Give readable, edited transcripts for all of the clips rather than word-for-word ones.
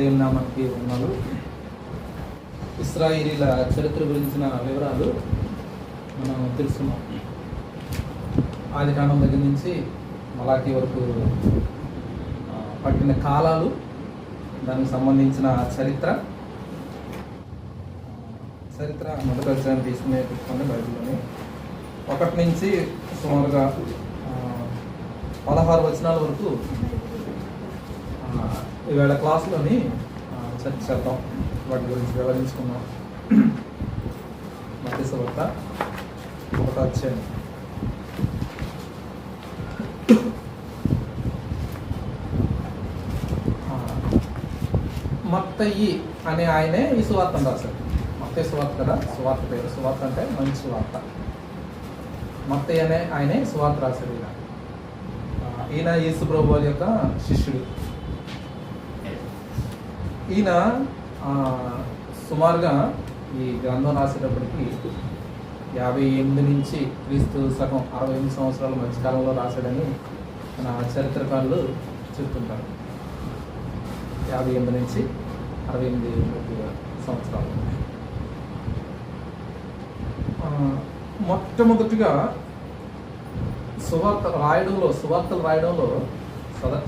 దేవుని నామానికి ఉన్నాడు. ఇశ్రాయేలీల చరిత్ర గురించిన వివరాలు మనం తెలుసుకున్నాం. ఆదికాండం దగ్గర నుంచి మలాఖీ వరకు పట్టిన కాలాలు, దానికి సంబంధించిన చరిత్ర మొదటి అధ్యాయం తీసుకునే పెట్టుకోండి. బైబిల్లోని 1 నుంచి సుమారుగా 16 వచనాల వరకు ఈవేళ క్లాస్లోని చర్చ చేద్దాం. వాటి గురించి వివరించుకున్నాం. మత్తయి సువార్త 1వ అధ్యాయం. మత్తయి అనే ఆయనే ఈ సువార్తను రాశారు. మత్తయి సువార్త కదా, సువార్త పేరు. సువార్త అంటే మంచి సువార్త. మత్తయి అనే ఆయనే సువార్త రాశారు. ఈయన యేసు ప్రభువు వారి యొక్క శిష్యుడు. ఈయన సుమారుగా ఈ గ్రంథం రాసేటప్పటికి 58 నుంచి క్రీస్తు శకం 68 సంవత్సరాల మధ్యకాలంలో రాశాడని మన చరిత్రకారులు చెప్తుంటారు. 58 నుంచి 68 సంవత్సరాలు. మొట్టమొదటిగా సువార్తలు రాయడంలో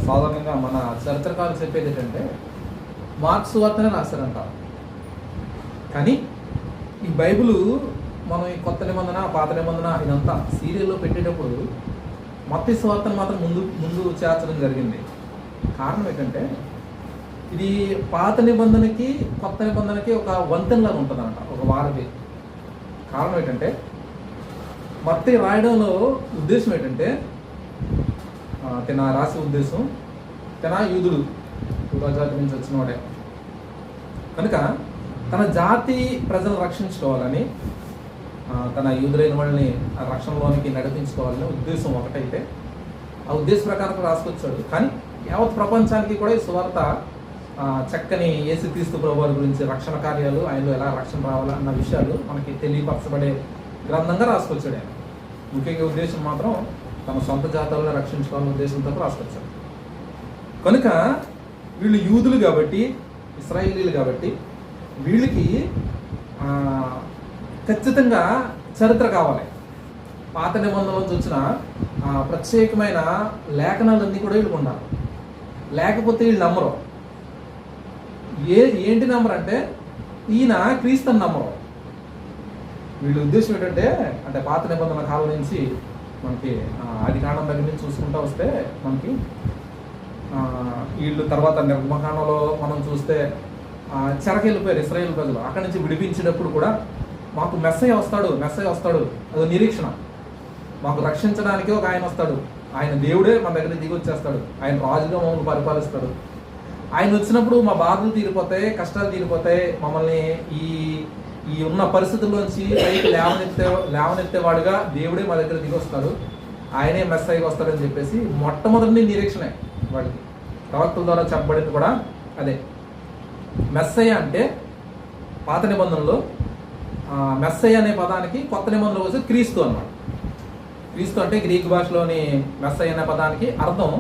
సాధారణంగా మన చరిత్రకారులు చెప్పేది ఏంటంటే మార్క్స్ సువార్తనే రాశారంట. కానీ ఈ బైబిల్ మనం ఈ కొత్త నిబంధన, పాత నిబంధన ఇదంతా సీరియల్లో పెట్టేటప్పుడు మత్తయి సువార్తను మాత్రం ముందు చేర్చడం జరిగింది. కారణం ఏంటంటే ఇది పాత నిబంధనకి కొత్త నిబంధనకి ఒక వంతెనలాగా ఉంటుందంట, ఒక వారధి. కారణం ఏంటంటే మత్తయి రాయడంలో ఉద్దేశం ఏంటంటే తన రాసే ఉద్దేశం, తన యూదుడు జాతి నుంచి వచ్చిన వాడే కనుక తన జాతి ప్రజలను రక్షించుకోవాలని, తన యూదులైన వాళ్ళని రక్షణలోనికి నడిపించుకోవాలని ఉద్దేశం ఒకటైతే ఆ ఉద్దేశ ప్రకారం రాసుకొచ్చాడు. కానీ యావత్ ప్రపంచానికి కూడా ఈ సువార్త చక్కని యేసుక్రీస్తు ప్రభువారి గురించి, రక్షణ కార్యాలు, ఆయనలో ఎలా రక్షణ రావాలా అన్న విషయాలు మనకి తెలియపరచబడే గ్రంథంగా రాసుకొచ్చాడు. ఆయన ముఖ్యంగా ఉద్దేశం మాత్రం తమ సొంత జాతులను రక్షించుకోవాలనే ఉద్దేశంతో రాసుకొచ్చాడు. కనుక వీళ్ళు యూదులు కాబట్టి, ఇశ్రాయేలీలు కాబట్టి వీళ్ళకి ఖచ్చితంగా చరిత్ర కావాలి. పాత నిబంధనల నుంచి వచ్చిన ప్రత్యేకమైన లేఖనాలన్నీ కూడా వీళ్ళకి ఉండాలి. లేకపోతే వీళ్ళు నమ్మరు. ఏంటి నమ్మరు అంటే ఈయన క్రీస్తుని నమ్మరు. వీళ్ళ ఉద్దేశం ఏంటంటే, అంటే పాత నిబంధన కాలం నుంచి మనకి ఆదికాండం దగ్గర నుంచి చూసుకుంటూ వస్తే మనకి వీళ్ళు తర్వాత నిర్మకాండంలో మనం చూస్తే చెరకెళ్ళిపోయారు ఇశ్రాయేల్ ప్రజలు. అక్కడి నుంచి విడిపించేటప్పుడు కూడా మాకు మెస్సయ్య వస్తాడు అదో నిరీక్షణ. మాకు రక్షించడానికి ఒక ఆయన వస్తాడు, ఆయన దేవుడే మన దగ్గర దిగి వచ్చేస్తాడు, ఆయన రాజుగా మమ్మల్ని పరిపాలిస్తాడు. ఆయన వచ్చినప్పుడు మా బాధలు తీరిపోతాయి, కష్టాలు తీరిపోతాయి, మమ్మల్ని ఈ ఉన్న పరిస్థితుల్లోంచి పైకి లేవనెత్తేవాడుగా దేవుడే మా దగ్గర దిగి వస్తాడు, ఆయనే మెస్సయ్యగా వస్తాడని చెప్పేసి మొట్టమొదటి నిరీక్షణే వాళ్ళకి. ప్రవక్తల ద్వారా చెప్పబడింది కూడా అదే. మెస్సయ్య అంటే పాత నిబంధనలో మెస్సయ్య అనే పదానికి కొత్త నిబంధనలో వచ్చి క్రీస్తు అన్నమాట. క్రీస్తు అంటే గ్రీక్ భాషలోని మెస్సయ్య అనే పదానికి అర్థం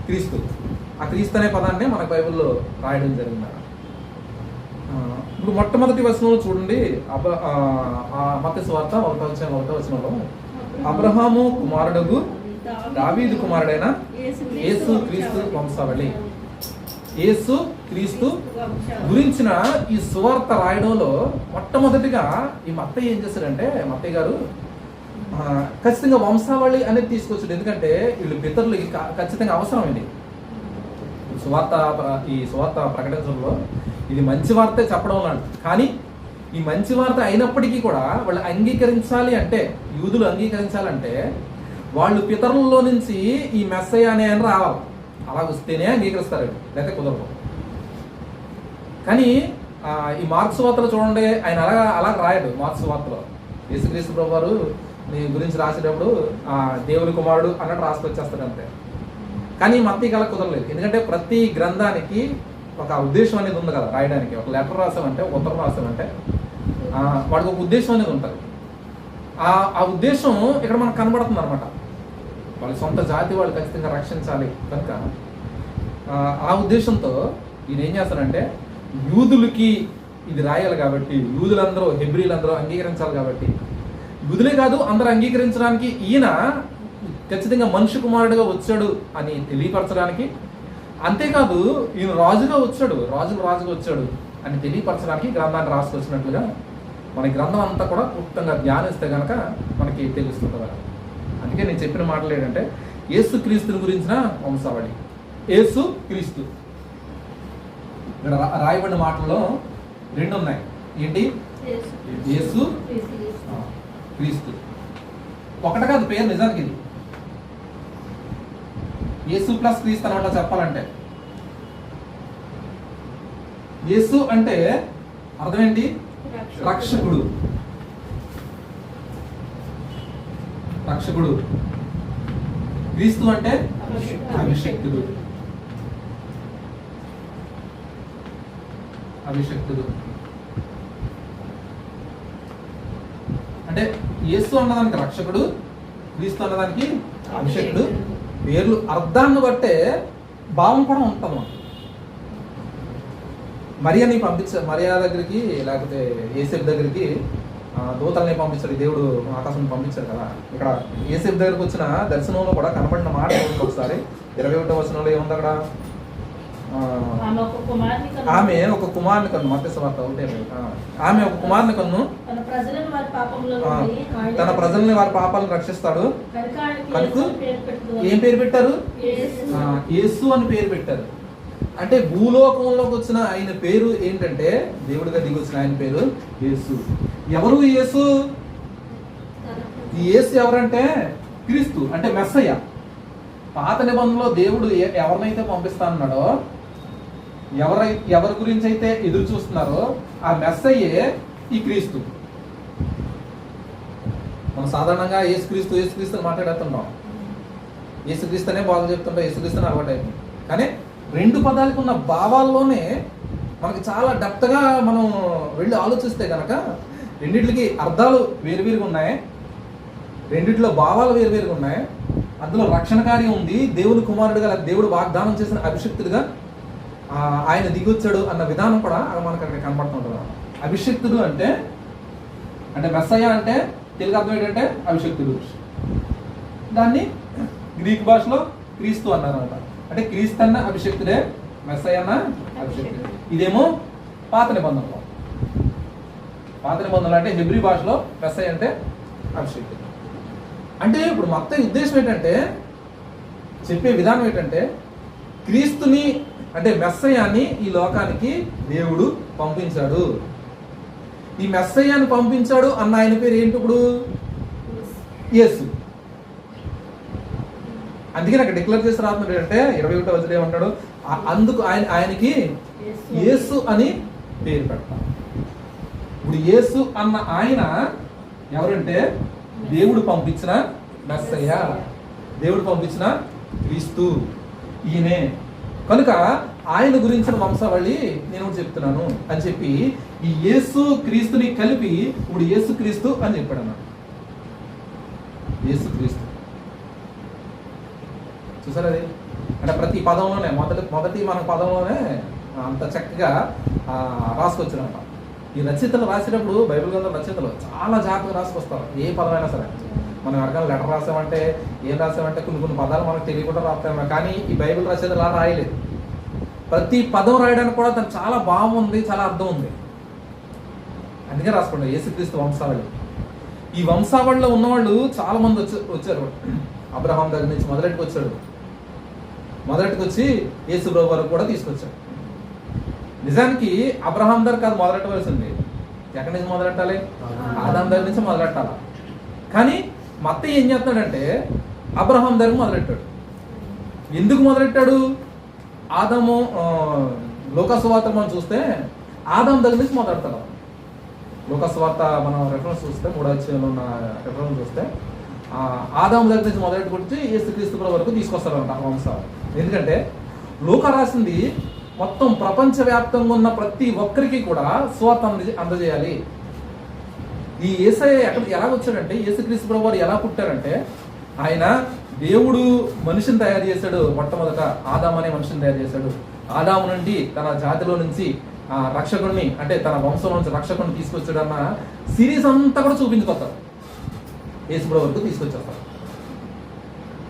క్రీస్తు. ఆ క్రీస్తు అనే పదాన్ని మన బైబిల్లో రాయడం జరిగింది. ఇప్పుడు మొట్టమొదటి వచనంలో చూడండి, మత్తయి సువార్త 1వ వచనంలో అబ్రహాము కుమారుడు దావీదు కుమారుడైన యేసు క్రీస్తు వంశావళి, యేసు క్రీస్తు గురించిన ఈ సువార్త రాయడంలో మొట్టమొదటిగా ఈ మత్తయి ఏం చేశారంటే, మత్తయి గారు ఖచ్చితంగా వంశావళి అనేది తీసుకొచ్చాడు. ఎందుకంటే వీళ్ళు పితరులకి ఖచ్చితంగా అవసరం ఇది. ఈ సువార్త ప్రకటించడంలో ఇది మంచి వార్తే చెప్పడం అన్నాడు. కానీ ఈ మంచి వార్త అయినప్పటికీ కూడా వాళ్ళు అంగీకరించాలి అంటే, యూదులు అంగీకరించాలంటే వాళ్ళు పితరుల్లో నుంచి ఈ మెస్సయ్య అనే ఆయన రావాలి. అలా వస్తేనే అంగీకరిస్తారు, లేకపోతే కుదరదు. కానీ ఈ మార్క్స్ వార్తలు చూడండి, ఆయన అలా రాయడు. మార్క్స్ వార్తలో యేసుక్రీస్తు ప్రభువారు నీ గురించి రాసేటప్పుడు దేవుని కుమారుడు అన్నట్టు రాసుకొచ్చేస్తాడు అంతే. కానీ మత్తయి అలా కుదరలేదు. ఎందుకంటే ప్రతి గ్రంథానికి ఒక ఉద్దేశం అనేది ఉంది కదా రాయడానికి. ఒక లెటర్ రాసామంటే, ఒక ఉత్తరం రాసామంటే వాడికి ఒక ఉద్దేశం అనేది ఉంటుంది. ఆ ఉద్దేశం ఇక్కడ మనకు కనబడుతుంది అనమాట. వాళ్ళ సొంత జాతి వాళ్ళు ఖచ్చితంగా రక్షించాలి కనుక ఆ ఉద్దేశంతో ఈయన ఏం చేస్తాడంటే యూదులకి ఇది రాయాలి కాబట్టి, యూదులందరూ హెబ్రీలందరూ అంగీకరించాలి కాబట్టి, యూదులే కాదు అందరూ అంగీకరించడానికి ఈయన ఖచ్చితంగా మనుష్య కుమారుడుగా వచ్చాడు అని తెలియపరచడానికి, అంతేకాదు ఈయన రాజుగా వచ్చాడు, రాజుగా వచ్చాడు అని తెలియపరచడానికి గ్రంథాన్ని రాసుకొచ్చినట్లుగా మన గ్రంథం అంతా కూడా క్లుప్తంగా ధ్యానిస్తే కనుక మనకి తెలుస్తుంది. అందుకే నేను చెప్పిన మాటలు ఏంటంటే యేసు క్రీస్తుని గురించిన వంశావళి. యేసు క్రీస్తు ఇక్కడ రాయబడిన మాటల్లో రెండు ఉన్నాయి. ఏంటి? యేసు క్రీస్తు. ఒకటి కాదు పేరు, నిజానికి ఇది యేసు ప్లస్ క్రీస్తు అనమాట చెప్పాలంటే. యేసు అంటే అర్థం ఏంటి? రక్షకుడు. రక్షకుడు. క్రీస్తు అంటే అభిషక్తుడు. అభిషక్తుడు అంటే యేసు అన్నదానికి రక్షకుడు, క్రీస్తు అన్నదానికి అభిషక్తుడు. పేర్లు అర్థాన్ని బట్టే భావం కూడా ఉంటుంది. మరియాని మరియా దగ్గరికి లేకపోతే యేసేపు దగ్గరికి దూతల్ని పంపించాడు దేవుడు, ఆకాశం పంపించాడు కదా. ఇక్కడ యేసేపు దగ్గరికి వచ్చిన దర్శనంలో కూడా కనబడిన మాట ఒకసారి 21వ వచనంలో ఏముంది అక్కడ? ఆమె ఒక కుమారుని కన్ను, మత్తయి సువార్త ఒకటే. ఆమె ఒక కుమారుని కన్ను, తన ప్రజల్ని వారి పాపాలను రక్షిస్తాడు కనుక ఏం పేరు పెట్టారు? యేసు అని పేరు పెట్టారు. అంటే భూలోకంలోకి వచ్చిన ఆయన పేరు ఏంటంటే, దేవుడిగా దిగి వచ్చిన ఆయన పేరు యేసు. ఎవరు యేసు? ఈ యేసు ఎవరంటే క్రీస్తు, అంటే మెస్సయ్య. పాత నిబంధనలో దేవుడు ఎవరినైతే పంపిస్తానన్నాడో, ఎవరి గురించి అయితే ఎదురు చూస్తున్నారో ఆ మెస్సయ్యే ఈ క్రీస్తు. మనం సాధారణంగా యేసుక్రీస్తు అని మాట్లాడుతున్నాం. యేసుక్రీస్తు అనే బాగా చెప్తుంటాం, యేసుక్రీస్తు అని అలవాటు అయిపోయింది. కానీ రెండు పదాలకు ఉన్న భావాల్లోనే మనకి చాలా డెప్త్గా మనం వెళ్ళి ఆలోచిస్తే కనుక రెండిట్లకి అర్థాలు వేరువేరుగా ఉన్నాయి, రెండిట్లో భావాలు వేరువేరుగా ఉన్నాయి. అందులో రక్షణ కార్యం ఉంది. దేవుని కుమారుడుగా, దేవుడు వాగ్దానం చేసిన అభిషక్తుడిగా ఆయన దిగొచ్చాడు అన్న విధానం కూడా మనకు అక్కడ కనబడుతుంటుంది. అభిషక్తుడు అంటే మెస్సయ్య అంటే తెలుగు అర్థం ఏంటంటే అభిషక్తుడు. దాన్ని గ్రీక్ భాషలో క్రీస్తు అన్నారన్నమాట. అంటే క్రీస్తు అన్న అభిషక్తుడే, మెస్సయ్య అన్న అభిషక్తుడే. ఇదేమో పాత నిబంధనలో. పాత నిబంధనలు అంటే హెబ్రీ భాషలో మెస్సయ్య అంటే అభిషక్తుడు. అంటే ఇప్పుడు మొత్తం ఉద్దేశం ఏంటంటే, చెప్పే విధానం ఏంటంటే, క్రీస్తుని అంటే మెస్సయ్యాన్ని ఈ లోకానికి దేవుడు పంపించాడు. ఈ మెస్సయ్యాన్ని పంపించాడు అన్న ఆయన పేరు ఏంటి ఇప్పుడు? యేసు. అందుకే నాకు డిక్లేర్ చేసి రాస్తున్నాడు అంటే 21వ వచనం ఏమంటాడు? అందుకు ఆయనకి యేసు అని పేరు పెడతాం. ఇప్పుడు యేసు అన్న ఆయన ఎవరంటే దేవుడు పంపించిన మెస్సయ్య, దేవుడు పంపించిన క్రీస్తు ఈయనే. కనుక ఆయన గురించిన వంశావళి నేను చెప్తున్నాను అని చెప్పి ఈ యేసు క్రీస్తుని కలిపి ఇప్పుడు యేసు క్రీస్తు అని చెప్పాడు అన్నాడు. యేసు క్రీస్తు చూసారు అది? అంటే ప్రతి పదంలోనే మొదటి మన పదంలోనే అంత చక్కగా రాసుకొచ్చినమాట. ఈ రచయితలు రాసేటప్పుడు బైబిల్ గ్రంథం రచయితలు చాలా జాగ్రత్తగా రాసుకొస్తారు. ఏ పదమైనా సరే మనం ఎవరికైనా లెటర్ రాసామంటే ఏం రాసామంటే కొన్ని పదాలు మనకు తెలియకుండా రాస్తాము. కానీ ఈ బైబిల్ రచయితలు అలా రాయలేదు. ప్రతి పదం రాయడానికి కూడా తను చాలా భావం ఉంది, చాలా అర్థం ఉంది. అందుకే రాసుకుంటారు యేసుక్రీస్తు వంశావళి. ఈ వంశావళిలో ఉన్నవాళ్ళు చాలా మంది వచ్చారు. అబ్రహాం దగ్గర నుంచి మొదలెట్టుకు వచ్చాడు. మొదలెట్టుకు వచ్చి యేసు ప్రభు వరకు కూడా తీసుకొచ్చాడు. నిజానికి అబ్రహాం దగ్గర కాదు మొదలెట్టవలసింది. ఎక్కడి నుంచి మొదలెట్టాలి? ఆదాం దగ్గర నుంచి మొదలెట్టాలి. కానీ మత్తయి ఏం చేస్తాడంటే అబ్రహాం దగ్గర మొదలెట్టాడు. ఎందుకు మొదలెట్టాడు? ఆదాము లోకసువార్త మనం చూస్తే ఆదాం దగ్గర నుంచి మొదలెడతాడు. లోకసువార్త మనం రెఫరెన్స్ చూస్తే 3వ అధ్యాయంలో ఉన్న రెఫరెన్స్ చూస్తే ఆదాము దగ్గర నుంచి మొదలెట్టుకొచ్చి యేసుక్రీస్తు ప్రభు వరకు తీసుకొస్తారంట వంశాలు. ఎందుకంటే లోక రాసింది మొత్తం ప్రపంచవ్యాప్తంగా ఉన్న ప్రతి ఒక్కరికి కూడా సువార్త అందజేయాలి. ఈ యేసయ్య ఎలా వచ్చాడంటే, యేసుక్రీస్తు ప్రభు వారు ఎలా పుట్టారంటే, ఆయన దేవుడు మనిషిని తయారు చేశాడు. మొట్టమొదట ఆదాం అనే మనిషిని తయారు చేశాడు. ఆదాము నుండి తన జాతిలో నుంచి రక్షకుడిని, అంటే తన వంశంలో నుంచి రక్షకుడిని తీసుకొచ్చాడన్న సిరీస్ అంతా కూడా చూపించుకొస్తారు. యేసుప్రభు వరకు తీసుకొచ్చేస్తారు.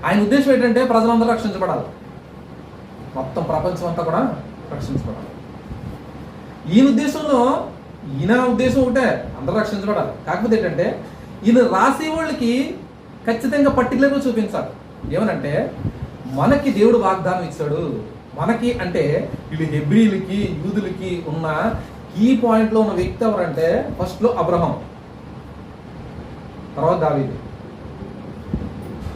ఆయన ఉద్దేశం ఏంటంటే ప్రజలందరూ రక్షించబడాలి, మొత్తం ప్రపంచం అంతా కూడా రక్షించబడాలి. ఈయన ఉద్దేశం ఒకటే, అందరూ రక్షించబడాలి. కాకపోతే ఏంటంటే ఈయన రాసే వాళ్ళకి ఖచ్చితంగా పర్టికులర్గా చూపించాలి. ఏమనంటే మనకి దేవుడు వాగ్దానం ఇచ్చాడు. మనకి అంటే వీళ్ళు హెబ్రీలకి యూదులకి ఉన్న కీ పాయింట్లో ఉన్న వ్యక్తి ఎవరంటే ఫస్ట్లో అబ్రహాం, తర్వాత దావీదు.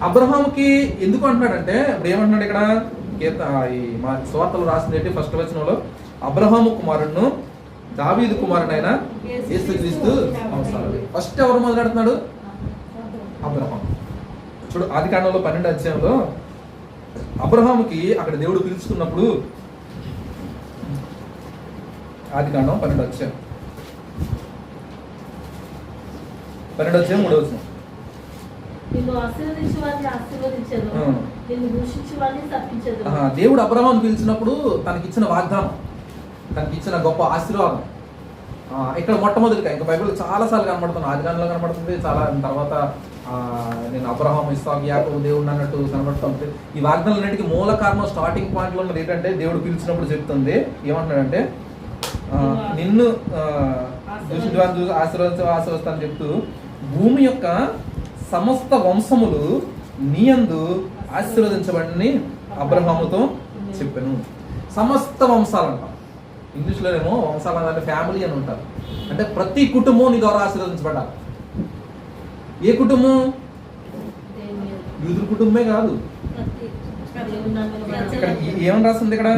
అబ్రహాంకి ఎందుకు అంటున్నాడంటే ఇప్పుడు ఏమంటున్నాడు ఇక్కడ ఈ మా సువార్తలు రాసింది ఫస్ట్ వచనంలో, అబ్రహాము కుమారుడును దావీదు కుమారుడైన యేసుక్రీస్తు అవసరాలు. ఫస్ట్ ఎవరు మొదలెడుతున్నాడు? అబ్రహాం. చూడు ఆదికాండంలో 12వ అధ్యాయంలో అబ్రహాముకి అక్కడ దేవుడు పిలుచుకున్నప్పుడు, ఆదికాండం 12వ అధ్యాయం 3వ వచనం, దేవుడు అబ్రహాం పిలిచినప్పుడు తనకిచ్చిన వాగ్దానం, తనకిచ్చిన గొప్ప ఆశీర్వాదం ఇక్కడ మొట్టమొదటిగా, ఇంకా బైబిల్ చాలాసార్లు కనబడుతుంది. ఆదికాండంలో కనబడుతుంది, చాలా తర్వాత నేను అబ్రహాం ఇస్సాకు యాకోబు దేవుడు అన్నట్టు కనబడుతుంది. ఈ వాగ్దానాలన్నిటికీ మూల కారణం స్టార్టింగ్ పాయింట్లో ఉన్నది ఏంటంటే దేవుడు పిలిచినప్పుడు చెప్తుంది ఏమంటున్నాడంటే నిన్ను చూసి ఆశీర్వదిస్తానని చెప్తూ భూమి యొక్క సమస్త వంశములు నీ యందు ఆశీర్వదించబడిని అబ్రహాముతో చెప్పాను. సమస్త వంశాలు అంటాం, ఇంగ్లీష్లోనేమో వంశాలు అంటే ఫ్యామిలీ అని ఉంటారు. అంటే ప్రతి కుటుంబం నీ ద్వారా ఆశీర్వదించబడాలి. ఏ కుటుంబం? యూదుల కుటుంబమే కాదు. ఇక్కడ ఏమని రాస్తుంది? ఇక్కడ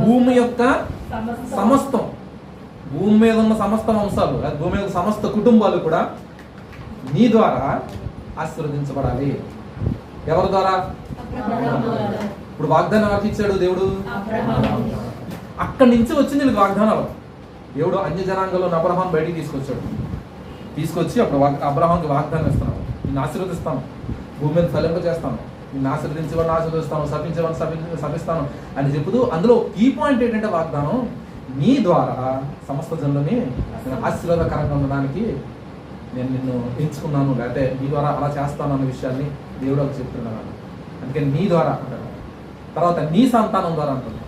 భూమి యొక్క సమస్తం, భూమి మీద ఉన్న సమస్త వంశాలు, భూమి మీద సమస్త కుటుంబాలు కూడా నీ ద్వారా ఆశీర్వదించబడాలి. ఎవరి ద్వారా? ఇప్పుడు వాగ్దానం ఎవరికి ఇచ్చాడు దేవుడు? అక్కడి నుంచి వచ్చింది నీకు వాగ్దానాలు. దేవుడు అన్య జనాంగంలో అబ్రహాం బయటికి తీసుకొచ్చి అప్పుడు అబ్రహాంకి వాగ్దానం ఇస్తున్నాను, నిన్ను ఆశీర్వదిస్తాను, భూమి మీద ఫలింప చేస్తాను, నిన్ను ఆశీర్వదించేవాడిని ఆశీర్వదిస్తాను, శపించేవాడిని శపిస్తాను అని చెబుతూ అందులో ఈ పాయింట్ ఏంటంటే వాగ్దానం నీ ద్వారా సమస్త జనులని నేను ఆశీర్వాదకరంగా ఉండడానికి నేను నిన్ను ఎంచుకున్నాను, లేకపోతే నీ ద్వారా అలా చేస్తాను అన్న విషయాన్ని దేవుడు ఒక చెప్తున్నాను. అందుకని నీ ద్వారా అంటాడు, తర్వాత నీ సంతానం ద్వారా అంటున్నాడు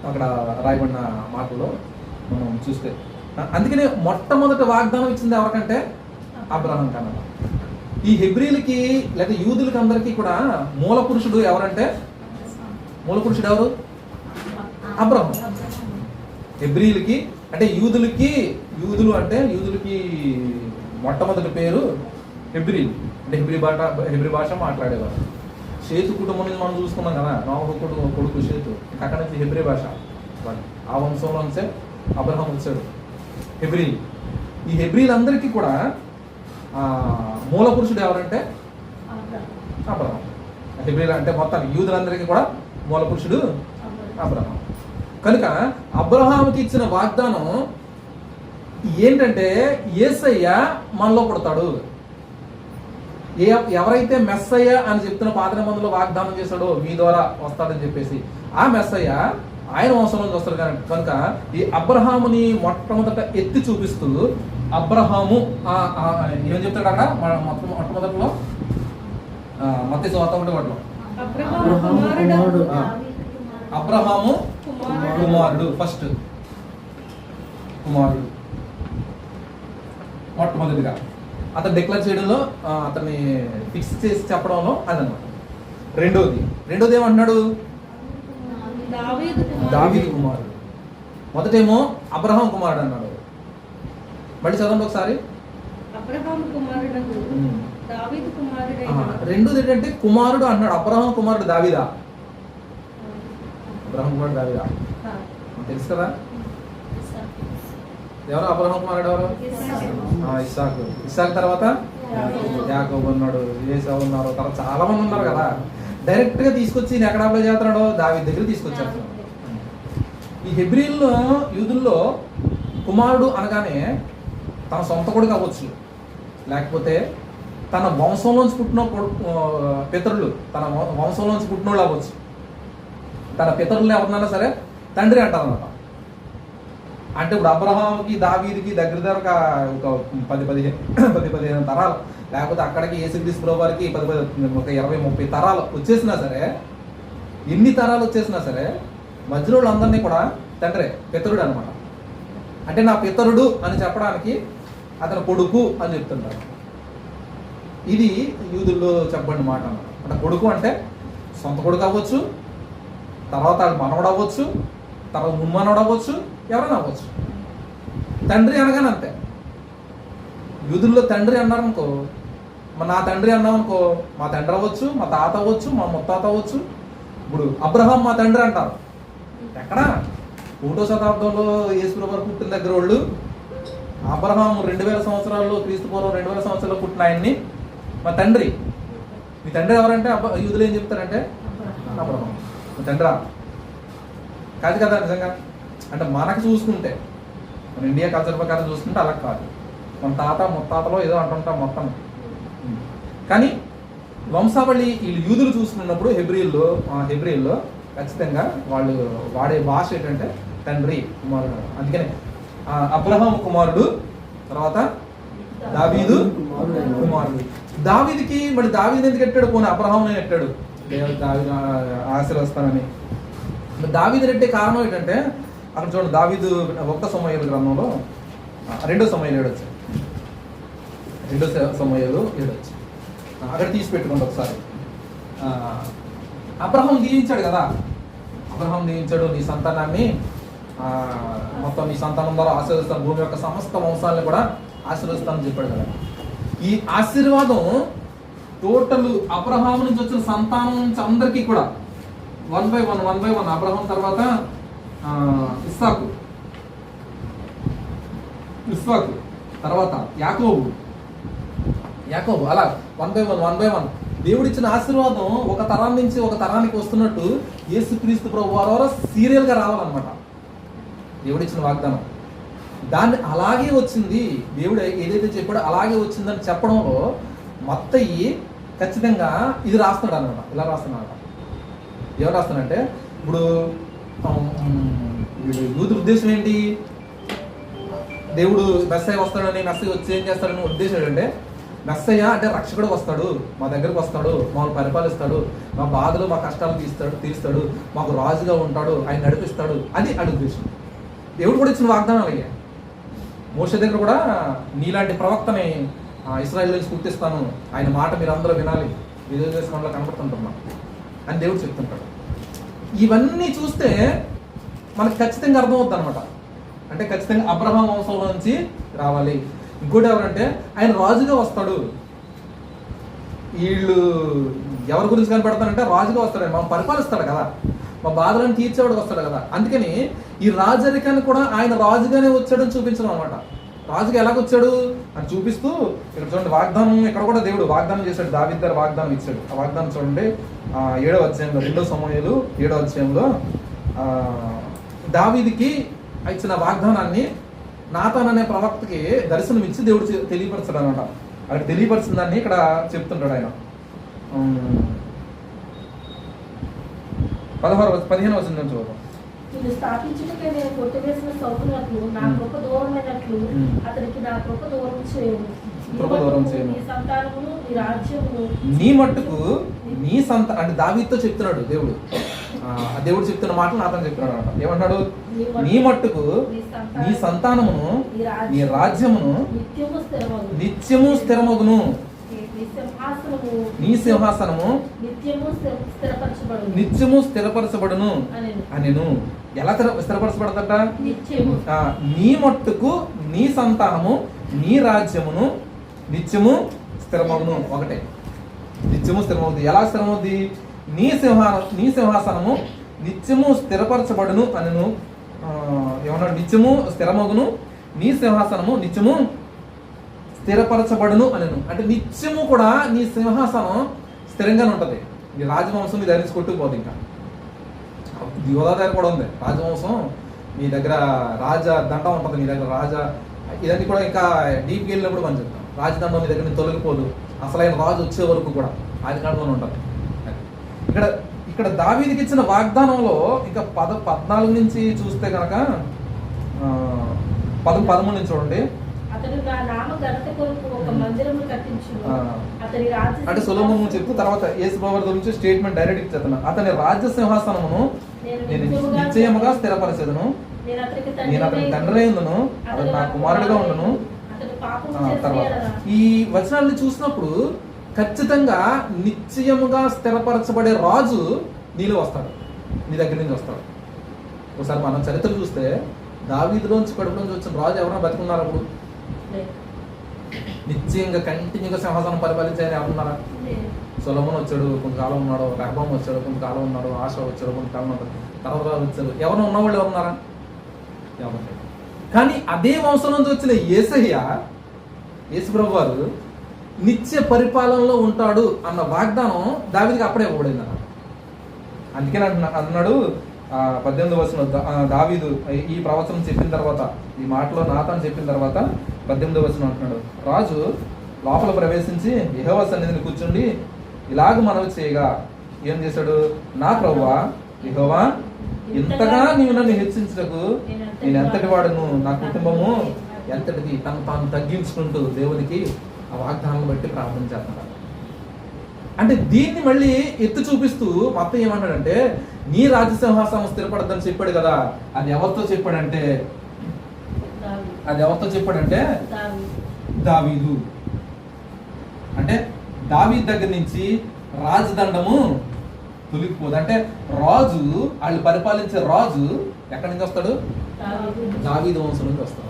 అక్కడ రాయబడిన మాటల్లో మనం చూస్తే. అందుకనే మొట్టమొదటి వాగ్దానం ఇచ్చింది ఎవరికంటే అబ్రహాం కన్నా. ఈ హెబ్రీలకి లేదా యూదులకి అందరికీ కూడా మూల పురుషుడు ఎవరంటే, మూల పురుషుడు ఎవరు? అబ్రహాం. హెబ్రీలకి అంటే యూదులు అంటే యూదులకి మొట్టమొదటి పేరు హెబ్రీలు, అంటే హెబ్రీ భాష మాట్లాడేవారు. షేతు కుటుంబం నుంచి మనం చూసుకున్నాం కదా, నోహు కొడుకు షేతు, అక్కడ నుంచి హెబ్రీ భాష, ఆ వంశంలో నుంచే అబ్రహాం వచ్చాడు. హెబ్రీలు, ఈ హెబ్రీలందరికీ కూడా మూల పురుషుడు ఎవరంటే అబ్రహాం. హెబ్రీలు అంటే మొత్తం యూదులందరికీ కూడా మూల పురుషుడు అబ్రహాం. కనుక అబ్రహాముకి ఇచ్చిన వాగ్దానం ఏంటంటే యేసయ్య మనలో పుడతాడు. ఎవరైతే మెస్సయ్య అని చెప్తున్న పాత నిబంధనలో వాగ్దానం చేశాడో మీ ద్వారా వస్తాడని చెప్పేసి, ఆ మెస్సయ్య ఆయన వంశంలోకి వస్తాడు. కనుక ఈ అబ్రహాముని మొట్టమొదట ఎత్తి చూపిస్తూ అబ్రహాము ఏం చెప్తాడు అక్కడ మొట్టమొదటిలో మత్తయి సువార్త 1:1 అబ్రహాము కుమారుడు, ఫస్ట్ కుమారుడు మొట్టమొదటిగా అతను డిక్లేర్ చేయడంలో, అతన్ని ఫిక్స్ చేసి చెప్పడంలో అదనమాట. రెండోది ఏమంటున్నాడు? దావీదు కుమారుడు. మొదటేమో అబ్రహాం కుమారుడు అన్నాడు. మళ్ళీ చదవండి ఒకసారి. రెండోది ఏంటంటే కుమారుడు అన్నాడు. అబ్రహాం కుమారుడు దావీదా? అబ్రహాం కుమారుడు దావీదా తెలుసు కదా. ఎవరు అబ్రహాం కుమారుడు? ఎవరు? ఇస్సాకు తర్వాత యాకోబు ఉన్నాడు, ఏసావు ఉన్నారు, తర్వాత చాలా మంది ఉన్నారు కదా. డైరెక్ట్ గా తీసుకొచ్చి ఎక్కడ అప్లై చేస్తున్నాడో దావీదు దగ్గర తీసుకొచ్చారు. ఈ హెబ్రీల్లో యూదుల్లో కుమారుడు అనగానే తన సొంత కొడుకు అవ్వచ్చు, లేకపోతే తన వంశంలోంచి పుట్టిన పితరులు, తన వంశంలోంచి పుట్టినోళ్ళు అవ్వచ్చు. తన పితరులను ఎవరినైనా సరే తండ్రి అంటారన్నమాట. అంటే ఇప్పుడు అబ్రహాంకి దావీదికి దగ్గర ఒక 10-15 తరాలు, లేకపోతే అక్కడికి యేసుక్రీస్తు ప్రభువు వారికి ఒక 20-30 తరాలు వచ్చేసినా సరే, ఎన్ని తరాలు వచ్చేసినా సరే మధ్యలో వాళ్ళందరినీ కూడా తండ్రే, పితరుడు అనమాట. అంటే నా పితరుడు అని చెప్పడానికి అతను కొడుకు అని చెప్తుంటారు. ఇది యూదుల్లో చెప్పబడిన మాట అన్నమాట. అంటే కొడుకు అంటే సొంత కొడుకు అవ్వచ్చు, తర్వాత మనవడు అవ్వచ్చు, తర్వాత మున్మనవడు అవ్వచ్చు, ఎవరైనా అవ్వచ్చు. తండ్రి అనగానే అంతే. యూదుల్లో తండ్రి అన్నారనుకో, నా తండ్రి అన్నామనుకో, మా తండ్రి అవ్వచ్చు, మా తాత అవ్వచ్చు, మా ముత్తాత అవ్వచ్చు. ఇప్పుడు అబ్రహాం మా తండ్రి అంటారు. ఎక్కడ 1వ శతాబ్దంలో యేసుప్రభు వారు పుట్టిన దగ్గర వాళ్ళు అబ్రహాం 2000 సంవత్సరాల్లో, క్రీస్తు పూర్వం 2000 సంవత్సరాల్లో పుట్టిన ఆయన్ని మా తండ్రి. మీ తండ్రి ఎవరంటే యూదులు ఏం చెప్తారంటే అబ్రహాం మీ తండ్రా. కాదు కదా నిజంగా. అంటే మనకు చూసుకుంటే, మన ఇండియా కల్చర్ ప్రకారం చూసుకుంటే అలా కాదు. మన తాత ముత్తాతలో ఏదో అంటుంటాం మొత్తం. కానీ వంశావళి వీళ్ళు యూదులు చూసుకున్నప్పుడు హెబ్రియల్లో ఖచ్చితంగా వాళ్ళు వాడే భాష ఏంటంటే తండ్రి, కుమారుడు. అందుకనే అబ్రహాం కుమారుడు, తర్వాత దావీదు కుమారుడు. దావీదికి మరి దావీదు ఎందుకు ఎట్టాడు? పోనీ అబ్రహాం నేను ఎట్టాడు దావీదు ఆశీర్వదిస్తానని. దావీదు రెట్టే కారణం ఏంటంటే అక్కడ చూడండి, దావీదు 1 సమూయేలు గ్రంథంలో 2 సమూయేలు 7 వచ్చాయి. 2 సమూయేలు 7 వచ్చాయి. అక్కడ తీసి పెట్టుకోండి ఒకసారి. అబ్రహాం దీవించాడు కదా, అబ్రహాం దీవించాడు, నీ సంతానాన్ని మొత్తం నీ సంతానం ద్వారా ఆశీర్వదిస్తాను, భూమి యొక్క సమస్త వంశాలను కూడా ఆశీర్వదిస్తానని చెప్పాడు కదా. ఈ ఆశీర్వాదం టోటల్ అబ్రహాం నుంచి వచ్చిన సంతానం నుంచి అందరికీ కూడా 1 by 1 అబ్రహాం తర్వాత ఇస్సాకు తర్వాత యాకోబు అలా 1 by 1 దేవుడిచ్చిన ఆశీర్వాదం ఒక తరం నుంచి ఒక తరానికి వస్తున్నట్టు యేసుక్రీస్తు ప్రభు వారు సీరియల్గా రావాలన్నమాట. దేవుడిచ్చిన వాగ్దానం దాన్ని అలాగే వచ్చింది. దేవుడు ఏదైతే చెప్పాడో అలాగే వచ్చిందని చెప్పడంలో మత్తయి ఖచ్చితంగా ఇది రాస్తున్నాడు అనమాట. ఇలా రాస్తున్నాడు. ఎవరు రాస్తున్నాడంటే, ఇప్పుడు యూదు ఉద్దేశం ఏంటి? దేవుడు మెస్సయ్య వస్తాడని, మెస్సయ్య వచ్చి ఏం చేస్తాడని ఉద్దేశం ఏంటంటే, మెస్సయ్య అంటే రక్షకుడు వస్తాడు, మా దగ్గరకు వస్తాడు, మమ్మల్ని పరిపాలిస్తాడు, మా బాధలు మా కష్టాలు తీస్తాడు, మాకు రాజుగా ఉంటాడు, ఆయన నడిపిస్తాడు, అది ఉద్దేశం. దేవుడు కూడా ఇచ్చిన వాగ్దానాలు అయ్యా. మోషే దగ్గర కూడా నీలాంటి ప్రవక్తని ఇశ్రాయేలు నుంచి పుట్టిస్తాను, ఆయన మాట మీరు అందరూ వినాలి, విజయ దేశంలో కనబడుతుంటున్నాం అని దేవుడు చెప్తుంటాడు. ఇవన్నీ చూస్తే మనకు ఖచ్చితంగా అర్థమవుతుంది అనమాట. అంటే ఖచ్చితంగా అబ్రహాం వంశంలో నుంచి రావాలి. ఇంకోటి ఎవరంటే ఆయన రాజుగా వస్తాడు. వీళ్ళు ఎవరి గురించి కనపడతారంటే రాజుగా వస్తాడు, మనం పరిపాలిస్తాడు కదా, మా బాధలను తీర్చేవాడు వస్తాడు కదా. అందుకని ఈ రాజరికాన్ని కూడా ఆయన రాజుగానే వచ్చాడని చూపించడం అనమాట. రాజుగా ఎలాగొచ్చాడు అని చూపిస్తూ ఇక్కడ చూడండి, వాగ్దానం ఇక్కడ కూడా దేవుడు వాగ్దానం చేశాడు. దావీదు గారు వాగ్దానం ఇచ్చాడు. ఆ వాగ్దానం చూడండి 7వ అధ్యాయంలో 2 సమూయేలు 7వ అధ్యాయంలో దావీదుకి ఇచ్చిన వాగ్దానాన్ని నాతాన్ అనే ప్రవక్తకి దర్శనం ఇచ్చి దేవుడు తెలియపరచాడు అనమాట. అక్కడ తెలియపరిచిన దాన్ని ఇక్కడ చెప్తుంటాడు ఆయన. 15వ వచనం చూద్దాం. నిన్ను స్థాపించుటకే నేను కొట్టివేసిన సౌకునట్లు నా కృప దూరమైనట్లు అతనికి నా కృప దూరం చేయను. నీ సంతానమును నీ రాజ్యమును నీ మట్టుకు నీ అంటే దావీదుతో చెప్తున్నాడు దేవుడు. దేవుడు చెప్తున్న మాటలు నాతోని చెప్తున్నాడు అనమాట. ఏమంటాడు? నీ మట్టుకు నీ సంతానమును నీ రాజ్యమును నిత్యము స్థిరమగును, నీ సింహాసనము నిత్యము స్థిరపరచబడును అనెను. ఎలా స్థిరపరచబడదట? నీ మట్టుకు నీ సంతానము నీ రాజ్యమును నిత్యము స్థిరమగును. ఒకటే, నిత్యము స్థిరమవుతుంది. ఎలా స్థిరమవుతుంది? నీ సింహాసనము నిత్యము స్థిరపరచబడును అనెను. ఏమన్నాడు? నిత్యము స్థిరమగును, నీ సింహాసనము నిత్యము స్థిరపరచబడును అనెను. అంటే నిత్యము కూడా నీ సింహాసనం స్థిరంగానే ఉంటుంది. నీ రాజవంశం నీ ధరించి కొట్టుకుపోదు. ఇంకా యోధా దగ్గర కూడా ఉంది రాజవంశం. మీ దగ్గర రాజ దండ ఉంటుంది, మీ దగ్గర రాజ ఇదన్నీ కూడా ఇంకా డీప్కి వెళ్ళినప్పుడు మనం చెప్తాం. రాజదండం మీ దగ్గర నుంచి తొలగిపోదు, అసలైన రాజు వచ్చే వరకు కూడా ఆది కాలంలోనే ఉంటుంది. ఇక్కడ ఇక్కడ దావీదుకి ఇచ్చిన వాగ్దానంలో ఇంకా 14 నుంచి చూస్తే కనుక 13 నుంచి చూడండి. అతడు నా నామ ఘనత కొరకు ఒక మందిరము కట్టించును. అతని రాజ్య అంటే సొలొమోను చెప్తూ తర్వాత యేసు ప్రభువు గురించి స్టేట్మెంట్ డైరెక్ట్ ఇచ్చేస్తున్నా. అతని రాజ్య సింహాసనమును నేను నిశ్చయముగా స్థిరపరచెదను. నేను అతని తండ్రి ఉండును, అతను నా కుమారుడిగా ఉండును. తర్వాత ఈ వచనాన్ని చూసినప్పుడు ఖచ్చితంగా నిశ్చయముగా స్థిరపరచబడే రాజు నీలో వస్తాడు, నీ దగ్గర నుంచి వస్తాడు. ఒకసారి మనం చరిత్ర చూస్తే దావీదులోంచి కడుపులోంచి వచ్చిన రాజు ఎవరైనా బతుకున్నారు? అప్పుడు నిశ్చయంగా కంటిన్యూగా సింహాసనం పరిపాలించాయని ఎవరున్నారా? సొలొమోను వచ్చాడు, కొంతకాలం ఉన్నాడు. రెహబాం వచ్చాడు, కొంతకాలం ఉన్నాడు. ఆశ వచ్చాడు, కొంతకాలం ఉన్నాడు. తర్వాత వచ్చాడు. ఎవరైనా ఉన్నవాళ్ళు ఎవరున్నారా? ఎవరు. కానీ అదే వంశం నుంచి వచ్చిన యేసుప్రభు వారు నిత్య పరిపాలనలో ఉంటాడు అన్న వాగ్దానం దావీదుకి అప్పుడే ఇవ్వబడింది అన్న. అందుకని అన్నాడు 18వ వచనం, దావీదు ఈ ప్రవచనం చెప్పిన తర్వాత, ఈ మాటలో నాతాను చెప్పిన తర్వాత 18వ వచనం అంటున్నాడు, రాజు లోపల ప్రవేశించి యెహోవా సన్నిధిని కూర్చుండి ఇలాగ మనవి చేయగా ఏం చేశాడు? నా ప్రభువా యెహోవా, ఇంతగా నీవు నన్ను హెచ్చించటకు నేను ఎంతటి వాడును, నా కుటుంబము ఎంతటిది. తాను తగ్గించుకుంటూ దేవునికి ఆ వాగ్దానాన్ని బట్టి ప్రార్థన చేస్తున్నాడు. అంటే దీన్ని మళ్ళీ ఎత్తి చూపిస్తూ మొత్తం ఏమన్నాడంటే, నీ రాజ్యసింహాసనం స్థిరపడద్దని చెప్పాడు కదా. అది ఎవరితో చెప్పాడంటే దావీదు. అంటే దావీదు దగ్గర నుంచి రాజదండము తొలిగిపోదు. అంటే రాజు, వాళ్ళు పరిపాలించే రాజు ఎక్కడి నుంచి వస్తాడు? దావీదు వంశం నుంచి వస్తాడు.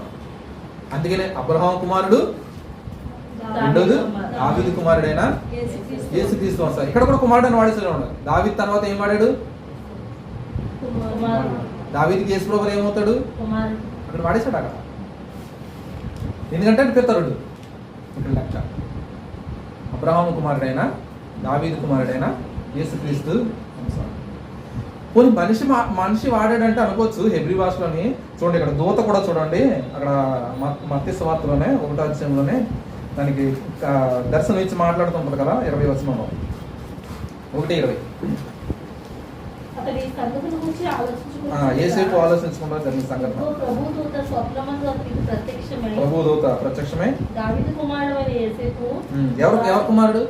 అందుకనే అబ్రహాం కుమారుడు, రెండోది దావీదు కుమారుడైన యేసుక్రీస్తు వంశం. ఇక్కడ కూడా కుమారుడు అని వాడేసాడు. దావీదు తర్వాత ఏం వాడాడు? దావీదుకి యేసు ప్రభువు ఏమవుతాడు? అక్కడ వాడేశాడు అక్కడ. ఎందుకంటే పితరుడు. ఇక్కడ లెక్క అబ్రహాం కుమారుడైన దావీదు కుమారుడైన యేసుక్రీస్తు వంశం. పోనీ మనిషి వాడాడంటే అనుకోవచ్చు హెబ్రీ భాషలోని. చూడండి ఇక్కడ దూత కూడా చూడండి, అక్కడ మత్తయి సువార్తలోనే 1వ అధ్యాయంలోనే దానికి దర్శనం ఇచ్చి మాట్లాడుతుంటది కదా 20వ వచనంలో 1:20. ఏసేపు ఆలోచించకుండా జరిగిన సంఘటన. ప్రభుదూత ప్రత్యక్షమై ఎవరు కుమారుడు?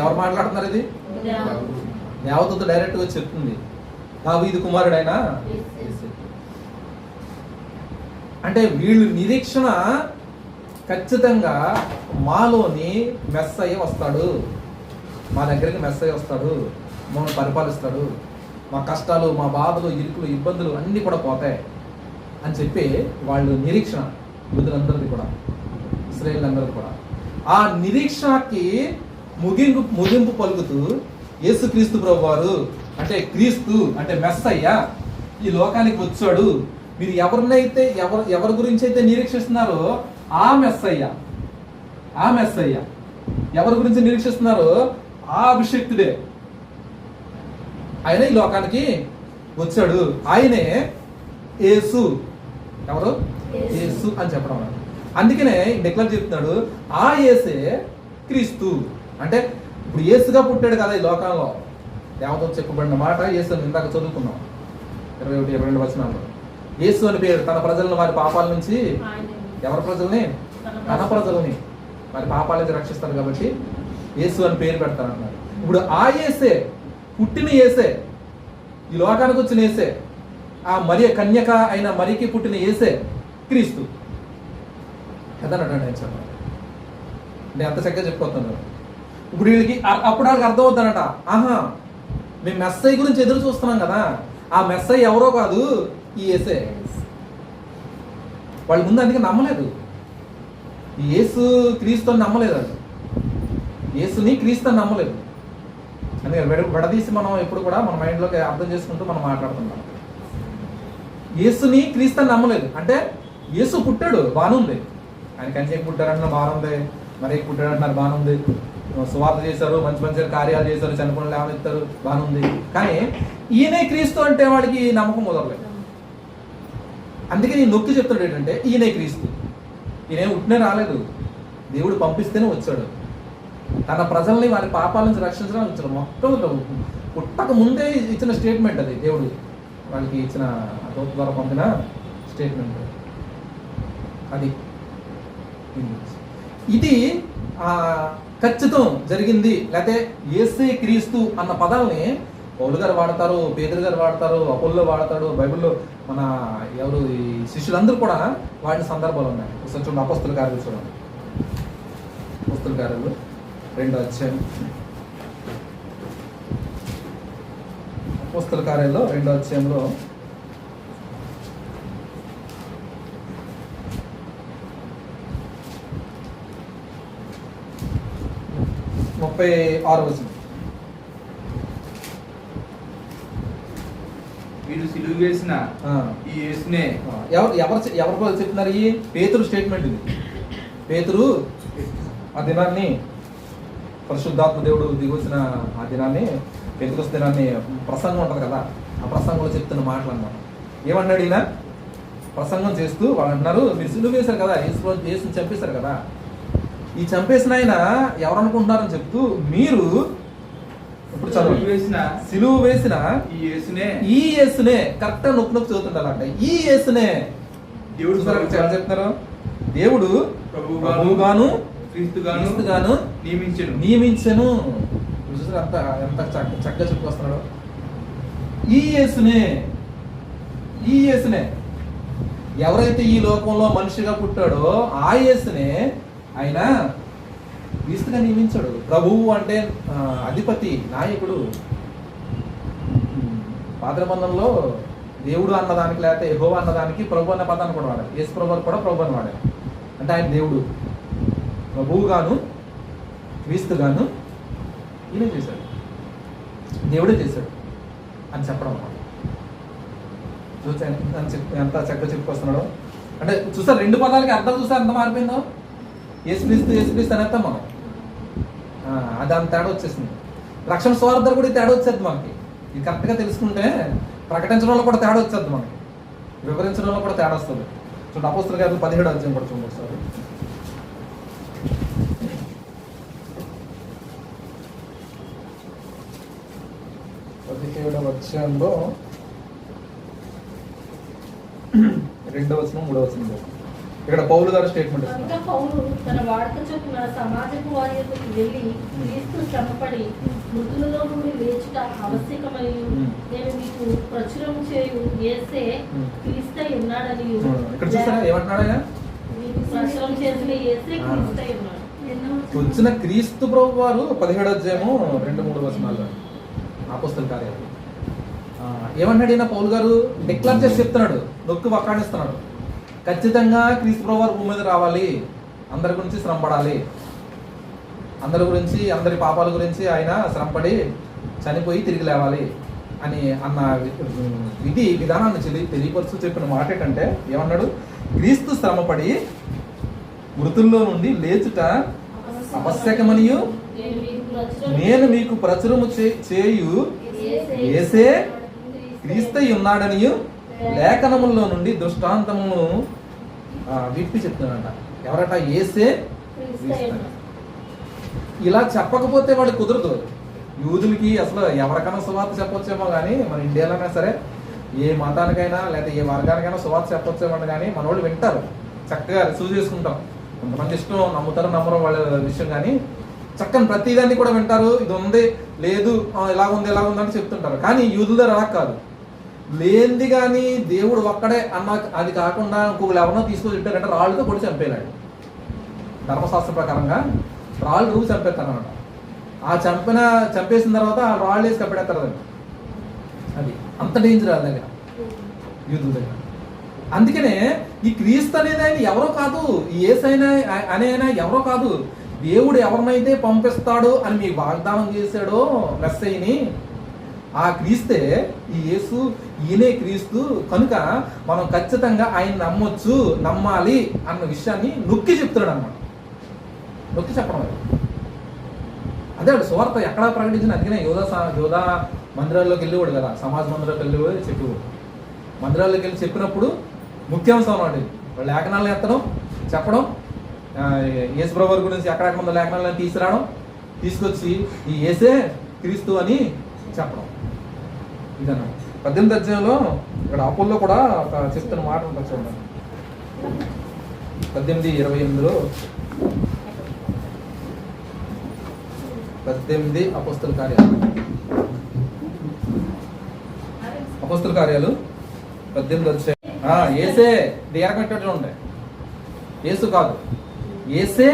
ఎవరు మాట్లాడుతున్నారు? ఇది దేవదూత డైరెక్ట్ గా చెప్తుంది, దావీదు కుమారుడైనా. అంటే వీళ్ళు నిరీక్షణ ఖచ్చితంగా మాలోని మెస్సయ్య వస్తాడు, మా దగ్గరికి మెస్సయ్య వస్తాడు, మమ్మల్ని పరిపాలిస్తాడు, మా కష్టాలు, మా బాధలు, ఇరుకులు, ఇబ్బందులు అన్నీ కూడా పోతాయి అని చెప్పి వాళ్ళు నిరీక్షణ, యూదులందరిది కూడా, ఇశ్రాయేలులందరిది కూడా. ఆ నిరీక్షణకి ముగింపు పలుకుతూ యేసుక్రీస్తు ప్రభువారు, అంటే క్రీస్తు అంటే మెస్సయ్య ఈ లోకానికి వచ్చాడు. మీరు ఎవరి గురించి అయితే నిరీక్షిస్తున్నారో ఆ మెస్సయ్య ఎవరి గురించి నిరీక్షిస్తున్నారో ఆ అభిషేక్తుడే ఆయన ఈ లోకానికి వచ్చాడు. ఆయనే యేసు. ఎవరు? యేసు అని చెప్పడం. అందుకనే డిక్లేర్ చెప్తున్నాడు, ఆ యేసే క్రీస్తు. అంటే ఇప్పుడు యేసుగా పుట్టాడు కదా ఈ లోకంలో. దేవతతో చెప్పబడిన మాట యేసు అని ఇందాక చదువుకున్నాం 21-22 వచనాల్లో. యేసు అని పేరు తన ప్రజలను వారి పాపాల నుంచి, ఎవరి ప్రజల్ని? తన ప్రజలని వారి పాపాల నుంచి రక్షిస్తాడు కాబట్టి యేసు అని పేరు పెడతారన్నారు. ఇప్పుడు ఆ యేసే, పుట్టిన యేసే, ఈ లోకానికి వచ్చిన యేసే, ఆ మరియ కన్యక అయిన మరికి పుట్టిన యేసే క్రీస్తు కదనట. నేను చెప్పాను, నేను అంత చక్కగా చెప్పుకోతున్నాను. ఇప్పుడు వీళ్ళకి అప్పుడు వాళ్ళకి అర్థమవుతానట, ఆహా మేము మెస్సై గురించి ఎదురు చూస్తున్నాం కదా, ఆ మెస్సై ఎవరో కాదు ఈ యేసే. వాళ్ళు ముందు అందుకే నమ్మలేదు, ఈ యేసు క్రీస్తు అని నమ్మలేదు. అది యేసుని క్రీస్తు అని నమ్మలేదు. అందుకే విడదీసి మనం ఎప్పుడు కూడా మన మైండ్లోకి అర్థం చేసుకుంటూ మనం మాట్లాడుతున్నాం. యేసుని క్రీస్తు అని నమ్మలేదు. అంటే యేసు పుట్టాడు, బాగుంది, ఆయన కన్యకు పుట్టారంటున్నారు, బాగుంది, మరి పుట్టాడు అంటున్నారు, బాగుంది, సువార్త చేశారు, మంచి మంచి కార్యాలు చేశారు, చనిపోయిన లేవనెత్తారు, బాగుంది. కానీ ఈయనే క్రీస్తు అంటే వాడికి నమ్మకం కుదరలేదు. అందుకే నేను నొక్కి చెప్తాడు ఏంటంటే ఈయనే క్రీస్తు. ఈయనే ఉట్టినే రాలేదు, దేవుడు పంపిస్తేనే వచ్చాడు. తన ప్రజల్ని వారి పాపాల నుంచి రక్షించడానికి వచ్చాడు. మొత్తం పుట్టక ముందే ఇచ్చిన స్టేట్మెంట్ అది, దేవుడు వాళ్ళకి ఇచ్చిన దూత ద్వారా పొందిన స్టేట్మెంట్ అది. ఇది ఖచ్చితం జరిగింది. లేకపోతే యేసే క్రీస్తు అన్న పదాలని పౌలు గారు వాడతారు, పేదరు గారు వాడతారు, అపోల్లో వాడతాడు, బైబిల్లో మన ఎవరు ఈ శిష్యులందరూ కూడా వాడిన సందర్భాలు ఉన్నాయి. ఒకసారి చూడండి, అపోస్తల కార్యాలు చూడండి. అపోస్తల కార్యాలు 2వ అధ్యాయం. అపోస్తల కార్యాల్లో 2వ అధ్యాయంలో 36వ వచనం. వీడు సిలువ వేసిన ఈ యేసునే. ఎవరు చెప్తున్నారు? ఈ పేతురు స్టేట్మెంట్ ఇది. పేతురు ఆ దినాన్ని, పరిశుద్ధాత్మ దేవుడు దిగొచ్చిన ఆ దినాన్ని, పెంతెకొస్తు దినాన్ని ప్రసంగం ఉంటుంది కదా, ఆ ప్రసంగంలో చెప్తున్న మాటలు అన్నమాట. ఏమన్నాడు ఈయన? ప్రసంగం చేస్తూ వాళ్ళు అంటున్నారు, మీరు సిలువ వేశారు కదా, యేసుని చంపేశారు కదా, ఈ చంపేసిన ఆయన ఎవరు అనుకుంటున్నారని చెప్తూ, మీరు ఇప్పుడు సిలువ వేసిన ఈ యేసునే కరెక్ట్ నొక్కి నొక్కి చదువుతుంటారంట. ఈ యేసునే దేవుడు చెప్తున్నారు, దేవుడు ప్రభువుగాను క్రీస్తుగాను నియమించెను. చూసారు ఎంత చక్కగా చెప్పుకొస్తున్నాడు. ఈ యేసునే ఎవరైతే ఈ లోకంలో మనిషిగా పుట్టాడో ఆ యేసునే ఆయన క్రీస్తుగా నియమించాడు. ప్రభువు అంటే అధిపతి, నాయకుడు. పాత నిబంధనలో దేవుడు అన్నదానికి లేకపోతే యెహోవా అన్నదానికి ప్రభు అన్న పదాన్ని కూడా వాడారు. యేసు ప్రభు కూడా ప్రభు అని వాడారు. అంటే ఆయన దేవుడు, ప్రభువుగాను క్రీస్తుగాను ఈయన చేశాడు, దేవుడే చేశాడు అని చెప్పడం అన్నమాట. ఎంత చక్కగా చెప్పుకొస్తున్నాడో. అంటే చూసారు, 2 పదాలకి అర్థం చూసారు ఎంత మారిపోయిందో. యేసుక్రీస్తు అనేస్తాం మనం, అది అంత తేడా వచ్చేసింది. రక్షణ స్వార్థాలు కూడా తేడా వచ్చేది మనకి. ఇది కరెక్ట్గా తెలుసుకుంటే ప్రకటించడంలో కూడా తేడా వచ్చేది మనకి, వివరించడంలో కూడా తేడా వస్తుంది. చూడండి, అపోస్తల కార్యాలు 17వ అధ్యాయం కూడా చూడండి ఒకసారి. 17వ అధ్యాయంలో 2వ వచనం 3వ వచనం. ఇక్కడ పౌలు గారు స్టేట్మెంట్ ఇస్తున్నారు. పౌలు తన వాడుక చొప్పున సమాజపు వారి యొద్దకు వెళ్ళి క్రీస్తు శ్రమపడి మృతులలో నుండి లేచుట ఆవశ్యకమని నేను మీకు ప్రచురం చేయు యేసే క్రీస్తై ఉన్నాడని. ఇక్కడ చూసారా ఏమంటున్నాడు ఆయన? మీకు ప్రచురం చేసిన యేసే క్రీస్తై ఉన్నాడు. వచ్చిన క్రీస్తు ప్రభు వారు 17వ అధ్యాయము 2-3 వచనాలు అపోస్తల కార్యాలు. ఏమన్నాడు ఈయన? పౌలు గారు డిక్లేర్ చేసి చెప్తున్నాడు, నొక్కి వక్కాడిస్తున్నాడు. ఖచ్చితంగా క్రీస్తు ప్రభు వారు భూమి మీద రావాలి, అందరి గురించి శ్రమపడాలి, అందరి గురించి, అందరి పాపాల గురించి ఆయన శ్రమపడి చనిపోయి తిరిగి లేవాలి అని అన్న విధానాన్ని తెలియపరుస్తూ చెప్పిన మాట ఏంటంటే, ఏమన్నాడు? క్రీస్తు శ్రమపడి మృతుల్లో నుండి లేచుట ఆవశ్యకమనియు నేను మీకు ప్రచురము చేయు యేసే క్రీస్తై ఉన్నాడనియు లేఖనముల్లో నుండి దృష్టాంతమును విప్పి చెప్తున్నాడంట. ఎవరట? యేసే క్రీస్తు. ఇలా చెప్పకపోతే వాడు కుదరదు. యూదులకి అసలు ఎవరికైనా సువార్త చెప్పొచ్చేమో కానీ, మన ఇండియాలోనే సరే ఏ మతానికైనా లేదా ఏ వర్గానికైనా సువార్త చెప్పొచ్చేమో కానీ మన వాళ్ళు వింటారు, చక్కగా రిసీవ్ చేసుకుంటాం. కొంతమంది ఇష్టం, నమ్ముతారు నమ్మరు వాళ్ళ విషయం, కానీ చక్కని ప్రతిదాన్ని కూడా వింటారు. ఇది ఉంది, లేదు, ఇలా ఉంది అని చెప్తుంటారు. కానీ యూదుల దగ్గర అలా కాదు. లేనిది కానీ దేవుడు ఒక్కడే అన్న అది కాకుండా ఇంకొకరు ఎవరన్నా తీసుకొని చెప్పారంటే రాళ్ళతో కూడా చంపేయాడు. ధర్మశాస్త్ర ప్రకారంగా రాళ్ళు రూపు చంపేస్తారు అనమాట. ఆ చంపేసిన తర్వాత ఆ రాళ్ళు వేసి కప్పెడతారు. అది అంత డేంజర్ అది దగ్గర, యూదుల దగ్గర. అందుకనే ఈ క్రీస్తు అనేది ఆయన ఎవరో కాదు, ఈ యేసు అనే ఎవరో కాదు, దేవుడు ఎవరినైతే పంపిస్తాడో అని మీకు వాగ్దానం చేశాడో మెస్సయ్యని, ఆ క్రీస్తే ఈ యేసు, ఈయనే క్రీస్తు. కనుక మనం ఖచ్చితంగా ఆయన నమ్మొచ్చు, నమ్మాలి అన్న విషయాన్ని నొక్కి చెప్తున్నాడు అన్నమాట. నొక్కి చెప్పడం అదే వాడు సువార్త ఎక్కడా ప్రకటించిన. అందుకనే యోధా మందిరాల్లోకి వెళ్ళేవాడు కదా, సమాజ మందిరాలకు వెళ్ళేవాడు, చెప్పేవాడు. మందిరాల్లోకి వెళ్ళి చెప్పినప్పుడు ముఖ్యాంశం అన్నమాట వాళ్ళు లేఖనాలను ఎత్తడం, చెప్పడం, యేసు ప్రభువు గురించి ఎక్కడెక్కడ ఉందో లేఖనాలను తీసుకురావడం, తీసుకొచ్చి ఈ యేసే క్రీస్తు అని చెప్పడం ఇదన్న 18వ అధ్యాయంలో ఇక్కడ అపోల్లో కూడా ఒక చెప్తున్న మాట ఉంటుంది చూడండి. 18:28లో 18 అపోస్తల కార్యాలు 18వ అధ్యాయం ఏసే దేరకట్టడం ఉంటాయి. యేసు కాదు, ఏసే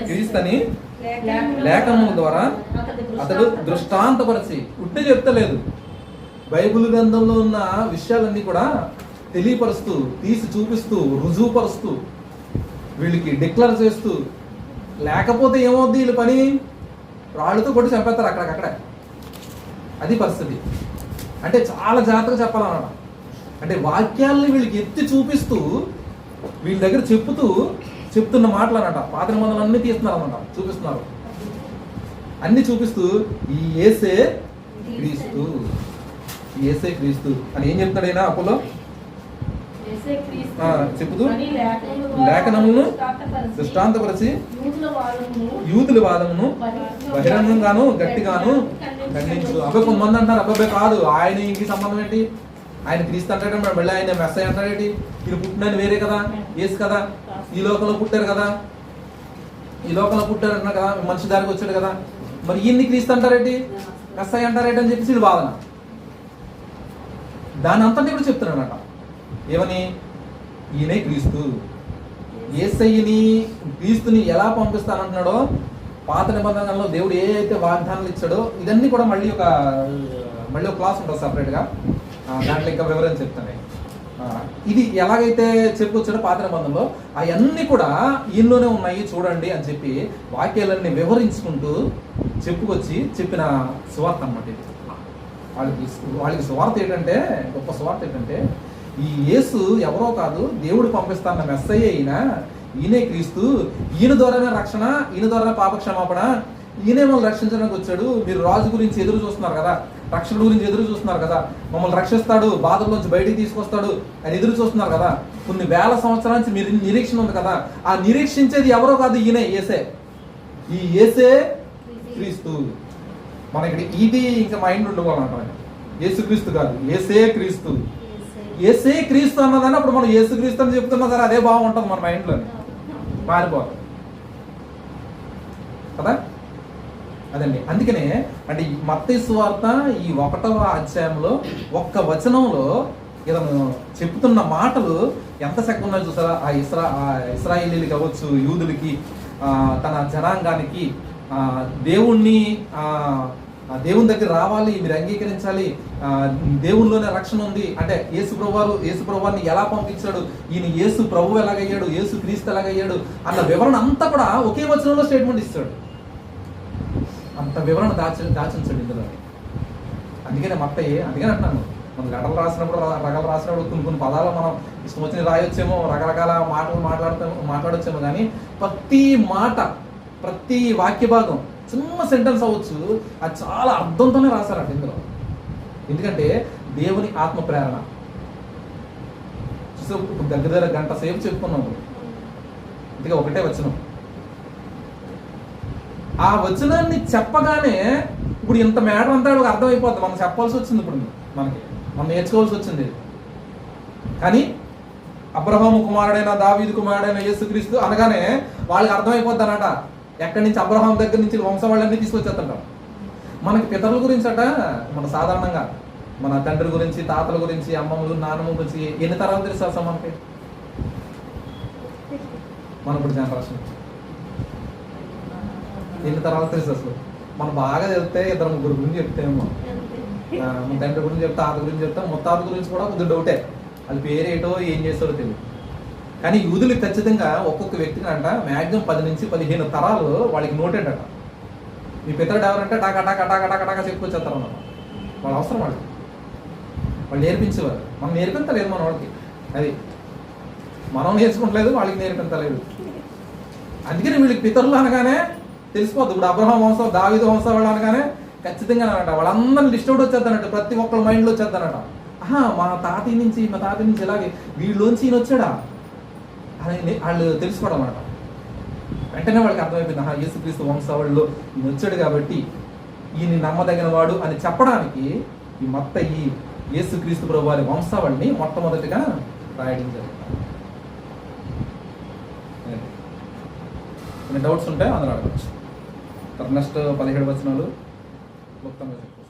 క్రీస్తని లేఖనముల ద్వారా అతడు దృష్టాంతపరిచి ఉట్టి చెప్తలేదు, బైబిల్ గ్రంథంలో ఉన్న విషయాలన్నీ కూడా తెలియపరుస్తూ, తీసి చూపిస్తూ, రుజువుపరుస్తూ, వీళ్ళకి డిక్లేర్ చేస్తూ, లేకపోతే ఏమవుద్ది వీళ్ళ పని, రాళ్ళతో కొట్టి చంపేస్తారు అక్కడికక్కడ. అది పరిస్థితి. అంటే చాలా జాగ్రత్తగా చెప్పాలన్నమాట. అంటే వాక్యాలని వీళ్ళకి ఎత్తి చూపిస్తూ, వీళ్ళ దగ్గర చెప్తున్న మాటలు అన్నమాట. పాత నిబంధనలు అన్నీ తీస్తున్నారు అన్నమాట, చూపిస్తున్నారు. అన్ని చూపిస్తూ ఈ యేసే క్రీస్తు, యేసే క్రీస్తు అని ఏం చెప్తాడు ఆయన అపోలో చెప్పుతూ, లేఖనములను దృష్టాంతపరిచి యూదుల వాదమును బహిరంగంగాను గట్టిగాను ఖండించు. అబ్బాయి కొంతమంది అంటారు, అబ్బాయి కాదు, ఆయన ఇంక సంబంధం ఏంటి, ఆయన క్రీస్తు అంటాడు, మళ్ళీ ఆయన మెస్సయ్య అంటాడేంటి, ఈయన పుట్టినని వేరే కదా, యేసు కదా, ఈ లోకంలో పుట్టారు కదా, ఈ లోకంలో పుట్టారు అంటున్నారు కదా, మనిషి దారికి వచ్చాడు కదా, మరి ఈయన్ని క్రీస్తు అంటారేంటి, మెస్సయ్య అంటారేంటి అని చెప్పేసి ఇది వాదన. దాని అంతా కూడా చెప్తున్నాడట. ఏమని? ఈయనే క్రీస్తు, యేసయ్యని క్రీస్తుని ఎలా పంపిస్తానంటున్నాడో, పాత నిబంధనలో దేవుడు ఏ అయితే వాగ్దానాలు ఇచ్చాడో ఇదన్నీ కూడా మళ్ళీ ఒక క్లాస్ ఉంటుంది సపరేట్గా, దాంట్లో ఇంకా వివరం చెప్తాను. ఇది ఎలాగైతే చెప్పుకొచ్చాడో పాత నిబంధనలో అవన్నీ కూడా ఈయనలోనే ఉన్నాయి చూడండి అని చెప్పి వాక్యాలన్నీ వివరించుకుంటూ చెప్పుకొచ్చి చెప్పిన సువార్త అన్నమాట ఇది. వాళ్ళకి సువార్త ఏంటంటే, గొప్ప సువార్త ఏంటంటే, ఈ యేసు ఎవరో కాదు, దేవుడు పంపిస్తాన్న మెస్సయ్య ఈయనే క్రీస్తు, ఈయన ద్వారానే రక్షణ, ఈయన ద్వారానే పాపక్షమాపణ, ఈయనే మమ్మల్ని రక్షించడానికి వచ్చాడు. మీరు రాజు గురించి ఎదురు చూస్తున్నారు కదా, రక్షకుడు గురించి ఎదురు చూస్తున్నారు కదా, మమ్మల్ని రక్షిస్తాడు, బాధల్లోంచి బయటికి తీసుకొస్తాడు అని ఎదురు చూస్తున్నారు కదా, కొన్ని వేల సంవత్సరాల నుంచి మీరు నిరీక్షణ ఉంది కదా, ఆ నిరీక్షించేది ఎవరో కాదు, ఈయనే యేసే. ఈ యేసే క్రీస్తు. మనకి ఇది ఇంకా మైండ్ ఉండిపోవాలంట. యేసు క్రీస్తు కాదు, యేసే క్రీస్తు. యేసే క్రీస్తు అన్నదాన్ని అప్పుడు మనం యేసు క్రీస్తు అని చెప్తున్నా సరే అదే బాగుంటుంది మన మైండ్లో, మారిపోతుంది కదా. అదండి, అందుకనే అంటే మత్తయి సువార్త ఈ 1వ అధ్యాయంలో ఒక్క వచనంలో ఇతను చెప్తున్న మాటలు ఎంత చక్కగా ఉన్నాయో చూసారా. ఆ ఇశ్రాయేలీలకి అవ్వచ్చు, యూదులకి, తన జనాంగానికి దేవుని దగ్గర రావాలి, మీరు అంగీకరించాలి, దేవునిలోనే రక్షణ ఉంది అంటే యేసు ప్రభువారిని ఎలా పంపించాడు, ఈయన యేసు ప్రభు ఎలాగయ్యాడు, యేసు క్రీస్తు ఎలాగయ్యాడు అన్న వివరణ అంతా కూడా ఒకే వచనంలో స్టేట్మెంట్ ఇస్తాడు. అంత వివరణ దాచించాడు ఇందులో. అందుకనే మత్తయి, అందుకని అంటున్నాను, మనం లెటర్లు రాసినప్పుడు కొన్ని పదాలు మనం ఇష్టం వచ్చిన రాయొచ్చేమో, రకరకాల మాటలు మాట్లాడొచ్చేమో, కానీ ప్రతి వాక్య భాగం చిన్న సెంటెన్స్ అవ్వచ్చు, అది చాలా అర్థంతోనే రాశారట ఇందులో. ఎందుకంటే దేవుని ఆత్మ ప్రేరణ. చూస్తే ఇప్పుడు దగ్గర గంట సేపు చెప్పుకున్నాము, అందుకే ఒకటే వచనం. ఆ వచనాన్ని చెప్పగానే ఇప్పుడు ఇంత మ్యాటర్ అంతా అర్థమైపోద్ది. మనం చెప్పాల్సి వచ్చింది, ఇప్పుడు మనం నేర్చుకోవాల్సి వచ్చింది. కానీ అబ్రహాము కుమారుడైన, దావీదు కుమారుడైన యేసుక్రీస్తు అనగానే వాళ్ళకి అర్థమైపోద్ది అన్నట. ఎక్కడి నుంచి? అబ్రహాం దగ్గర నుంచి వంశవాళ్ళన్నీ తీసుకొచ్చేస్తుంటాం. మనకి పితరుల గురించి అట, మన సాధారణంగా మన తండ్రి గురించి, తాతల గురించి, అమ్మమ్మలు, నాన్నమ్మ గురించి ఎన్ని తరాలు తెలుసు అసలు మనకి? మన ఇప్పుడు జనరేషన్ ఎన్ని తరాలు తెలుసు అసలు? మనం బాగా చెప్తే 2-3 గురించి చెప్తేమో, మన తండ్రి గురించి చెప్తే, తాత గురించి చెప్తాం, ముత్తాత గురించి కూడా కొద్దిగా డౌటే, అది పేరేటో ఏం చేస్తారో తెలియదు. కానీ యూదులకు ఖచ్చితంగా ఒక్కొక్క వ్యక్తిని అంట మ్యాక్సిమం 10 నుంచి 15 తరాలు వాళ్ళకి నోటెడ్ అట. మీ పితరుడు ఎవరంటే టాకా టాకా టాకా టాకా టాకా చెప్పుకొచ్చేస్తారు అన్నమాట. వాళ్ళ అవసరం వాళ్ళు నేర్పించేవారు. మనం నేర్పించలేదు మన వాళ్ళకి, అది మనం నేర్చుకుంటలేదు, వాళ్ళకి నేర్పించలేదు. అందుకని వీళ్ళకి పితరులు అనగానే తెలిసిపోద్ది. ఇప్పుడు అబ్రహాం వంశం, దావీదు వంశం వాళ్ళు అనగానే ఖచ్చితంగా అనట వాళ్ళందరినీ లిస్ట్ అవుట్ వచ్చేద్దనట, ప్రతి ఒక్కళ్ళ మైండ్లో వచ్చేద్దనట. మా తాతయ్య నుంచి ఇలాగే వీళ్ళలోంచి ఈయన వచ్చాడా అని వాళ్ళు తెలుసుకోవడం అన్నమాట. వెంటనే వాళ్ళకి అర్థమైపోయింది, యేసుక్రీస్తు వంశావళిలో ఈయన వచ్చాడు కాబట్టి ఈయన నమ్మదగిన వాడు అని చెప్పడానికి ఈ యేసుక్రీస్తు ప్రభు వారి వంశావళిని మొట్టమొదటిగా రాయడం జరుగుతుంది. కొన్ని డౌట్స్ ఉంటాయి అందులో అడగచ్చు. నెక్స్ట్ 17 వచనాలు క్లుప్తంగా చెప్తాను.